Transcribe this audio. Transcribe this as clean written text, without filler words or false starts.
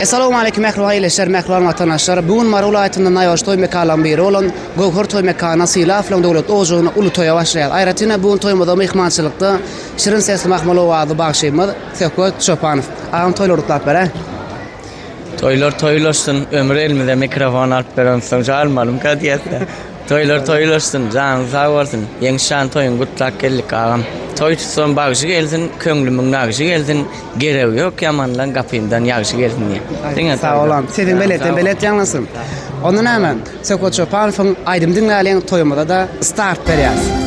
Assalamu alaykum aýyleşler, mährum watandaşlar. Bugün Marul aýtynda naýaş toý mekanan biri olan Gowhar toý mekana Silaflan dowlat ojugyny uly toýa başlaýar. Aýratyna bugün toýmada mehmançylykda şirin sesli Mahmulow ady bagşymyz Sevkat Çopanow. Agam toýlar utlap bere. Toylar ömür elmide mikrofon alıp berensoň çalmalym kadiyetde. Toylar can sağ bolsun. Ýeňşan toyun gutlak geldik agam. Toy tutsan bagşy gelsin, köňlümiň nagşy gelsin, gerek ýok ýamanlan gapyndan ýagşy gelsin diýe. Sağ olam. Sizin belet ýanlasyn. Ondan hemen Sevkat Çopanowyň aýdym dinläýän toýmada da start berýär.